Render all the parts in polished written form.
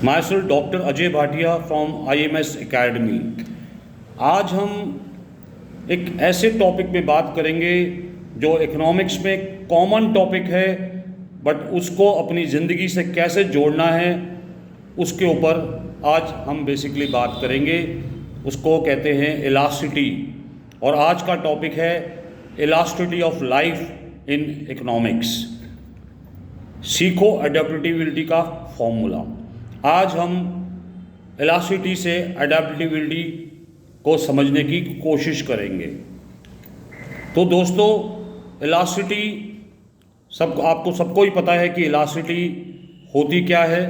Myself doctor Ajay Bhatia from IMS academy. आज हम एक ऐसे टॉपिक पे बात करेंगे जो इकोनॉमिक्स में कॉमन टॉपिक है, बट उसको अपनी ज़िंदगी से कैसे जोड़ना है उसके ऊपर आज हम बेसिकली बात करेंगे। उसको कहते हैं इलास्टिसिटी, और आज का टॉपिक है elasticity of life in economics. सीखो अडेप्टेबिलिटी का फॉर्मूला। आज हम इलास्टिसिटी से अडेप्टेबिलिटी को समझने की कोशिश करेंगे। तो दोस्तों, इलास्टिसिटी आपको सबको ही पता है कि इलास्टिसिटी होती क्या है।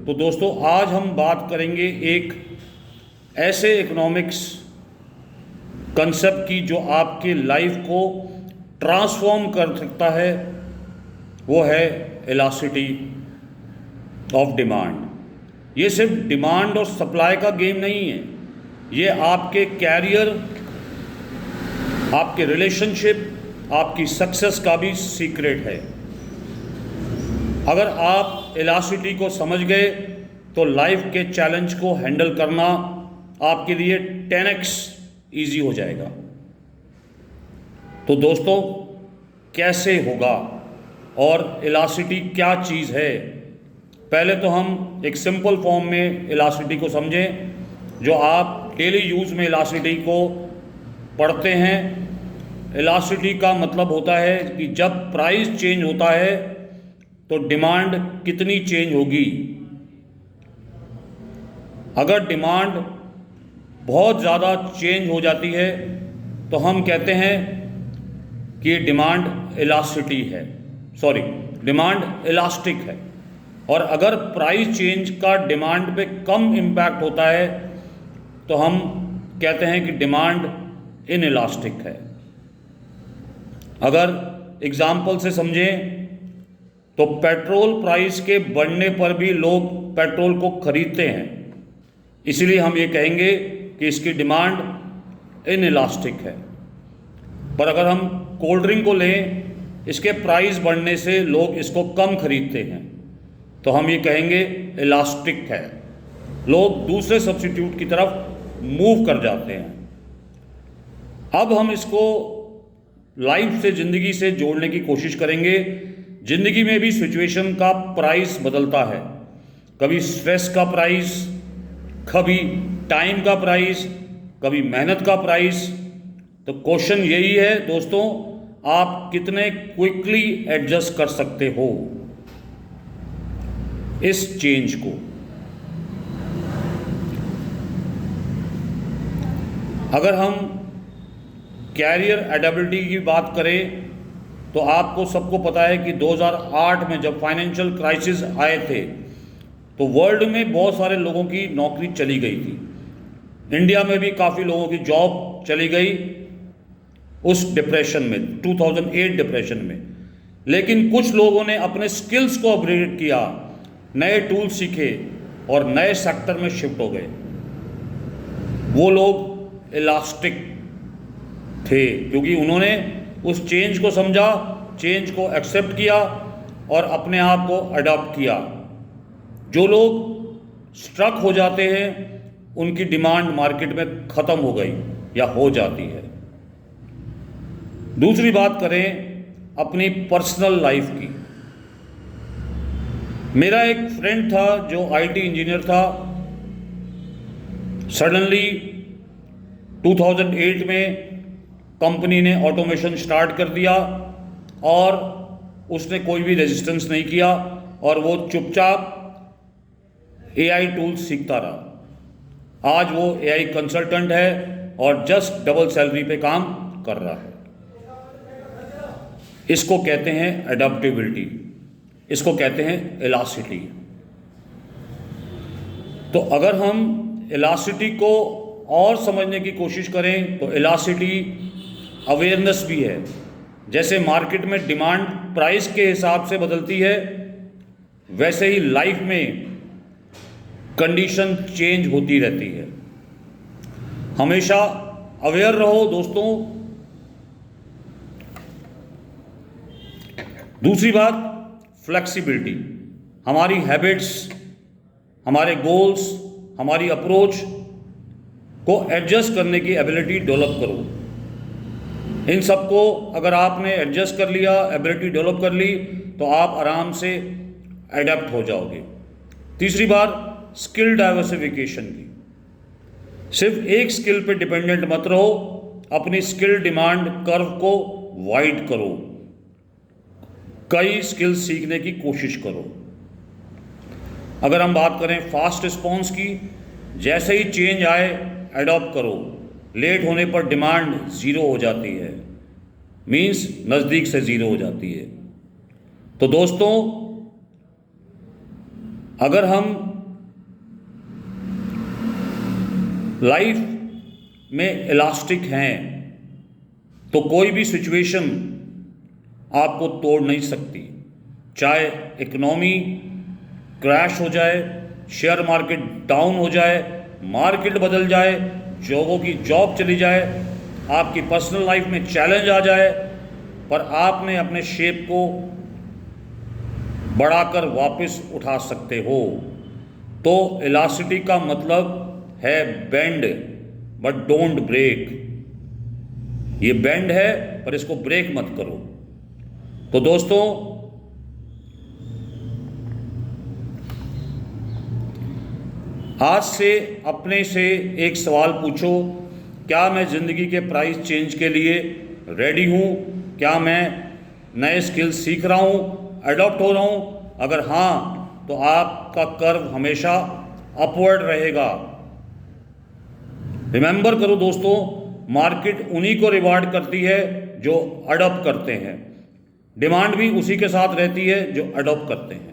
तो दोस्तों, आज हम बात करेंगे एक ऐसे इकोनॉमिक्स कंसेप्ट की जो आपकी लाइफ को ट्रांसफॉर्म कर सकता है। वो है इलास्टिसिटी ऑफ डिमांड। ये सिर्फ डिमांड और सप्लाई का गेम नहीं है, ये आपके कैरियर, आपके रिलेशनशिप, आपकी सक्सेस का भी सीक्रेट है। अगर आप इलास्टिसिटी को समझ गए तो लाइफ के चैलेंज को हैंडल करना आपके लिए 10x ईजी हो जाएगा। तो दोस्तों, कैसे होगा और इलास्टिसिटी क्या चीज़ है? पहले तो हम एक सिंपल फॉर्म में इलास्टिसिटी को समझें, जो आप डेली यूज़ में इलास्टिसिटी को पढ़ते हैं। इलास्टिसिटी का मतलब होता है कि जब प्राइस चेंज होता है तो डिमांड कितनी चेंज होगी। अगर डिमांड बहुत ज़्यादा चेंज हो जाती है तो हम कहते हैं कि डिमांड इलास्टिसिटी है, डिमांड इलास्टिक है। और अगर प्राइस चेंज का डिमांड पे कम इम्पैक्ट होता है तो हम कहते हैं कि डिमांड इनइलास्टिक है। अगर एग्जाम्पल से समझें तो पेट्रोल प्राइस के बढ़ने पर भी लोग पेट्रोल को खरीदते हैं, इसलिए हम ये कहेंगे कि इसकी डिमांड इनइलास्टिक है। पर अगर हम कोल्ड ड्रिंक को लें, इसके प्राइस बढ़ने से लोग इसको कम खरीदते हैं, तो हम ये कहेंगे इलास्टिक है। लोग दूसरे सब्स्टिट्यूट की तरफ मूव कर जाते हैं। अब हम इसको लाइफ से, ज़िंदगी से जोड़ने की कोशिश करेंगे। ज़िंदगी में भी सिचुएशन का प्राइस बदलता है, कभी स्ट्रेस का प्राइस, कभी टाइम का प्राइस, कभी मेहनत का प्राइस। तो क्वेश्चन यही है दोस्तों, आप कितने क्विकली एडजस्ट कर सकते हो इस चेंज को। अगर हम कैरियर एडेप्टेबिलिटी की बात करें तो आपको सबको पता है कि 2008 में जब फाइनेंशियल क्राइसिस आए थे तो वर्ल्ड में बहुत सारे लोगों की नौकरी चली गई थी। इंडिया में भी काफ़ी लोगों की जॉब चली गई उस डिप्रेशन में, 2008 डिप्रेशन में। लेकिन कुछ लोगों ने अपने स्किल्स को अपग्रेड किया, नए टूल सीखे और नए सेक्टर में शिफ्ट हो गए। वो लोग इलास्टिक थे क्योंकि उन्होंने उस चेंज को समझा, चेंज को एक्सेप्ट किया और अपने आप को अडॉप्ट किया। जो लोग स्ट्रक हो जाते हैं उनकी डिमांड मार्केट में ख़त्म हो गई या हो जाती है। दूसरी बात करें अपनी पर्सनल लाइफ की। मेरा एक फ्रेंड था जो IT इंजीनियर था। सडनली 2008 में कंपनी ने ऑटोमेशन स्टार्ट कर दिया और उसने कोई भी रेजिस्टेंस नहीं किया और वो चुपचाप AI टूल सीखता रहा। आज वो AI कंसल्टेंट है और जस्ट डबल सैलरी पे काम कर रहा है। इसको कहते हैं अडेप्टेबिलिटी, इसको कहते हैं इलास्टिसिटी। तो अगर हम इलास्टिसिटी को और समझने की कोशिश करें तो इलास्टिसिटी अवेयरनेस भी है। जैसे मार्केट में डिमांड प्राइस के हिसाब से बदलती है, वैसे ही लाइफ में कंडीशन चेंज होती रहती है। हमेशा अवेयर रहो दोस्तों। दूसरी बात, फ्लेक्सिबिलिटी। हमारी हैबिट्स, हमारे गोल्स, हमारी अप्रोच को एडजस्ट करने की एबिलिटी डेवलप करो। इन सबको अगर आपने एडजस्ट कर लिया, एबिलिटी डेवलप कर ली, तो आप आराम से एडेप्ट हो जाओगे। तीसरी बात, स्किल डाइवर्सिफिकेशन की। सिर्फ एक स्किल पे डिपेंडेंट मत रहो, अपनी स्किल डिमांड कर्व को वाइड करो, कई स्किल सीखने की कोशिश करो। अगर हम बात करें फास्ट रिस्पॉन्स की, जैसे ही चेंज आए अडॉप्ट करो। लेट होने पर डिमांड ज़ीरो हो जाती है, मीन्स नज़दीक से ज़ीरो हो जाती है। तो दोस्तों, अगर हम लाइफ में इलास्टिक हैं तो कोई भी सिचुएशन आपको तोड़ नहीं सकती। चाहे इकोनॉमी क्रैश हो जाए, शेयर मार्केट डाउन हो जाए, मार्केट बदल जाए, लोगों की जॉब चली जाए, आपकी पर्सनल लाइफ में चैलेंज आ जाए, पर आपने अपने शेप को बढ़ाकर वापस उठा सकते हो। तो इलास्टिसिटी का मतलब है बेंड, बट डोंट ब्रेक। ये बेंड है पर इसको ब्रेक मत करो। तो दोस्तों, आज से अपने से एक सवाल पूछो, क्या मैं ज़िंदगी के प्राइस चेंज के लिए रेडी हूँ? क्या मैं नए स्किल्स सीख रहा हूँ, अडॉप्ट हो रहा हूँ? अगर हाँ, तो आपका कर्व हमेशा अपवर्ड रहेगा। रिमेंबर करो दोस्तों, मार्केट उन्हीं को रिवार्ड करती है जो अडॉप्ट करते हैं, डिमांड भी उसी के साथ रहती है जो अडॉप्ट करते हैं।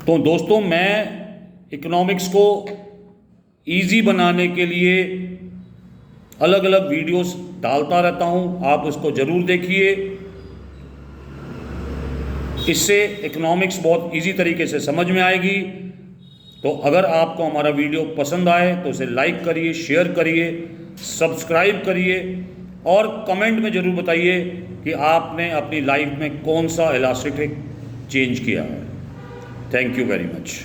तो दोस्तों, मैं इकोनॉमिक्स को इजी बनाने के लिए अलग अलग वीडियोस डालता रहता हूं, आप उसको ज़रूर देखिए। इससे इकोनॉमिक्स बहुत इजी तरीके से समझ में आएगी। तो अगर आपको हमारा वीडियो पसंद आए तो इसे लाइक करिए, शेयर करिए, सब्सक्राइब करिए और कमेंट में ज़रूर बताइए कि आपने अपनी लाइफ में कौन सा इलास्टिक चेंज किया है। Thank you very much.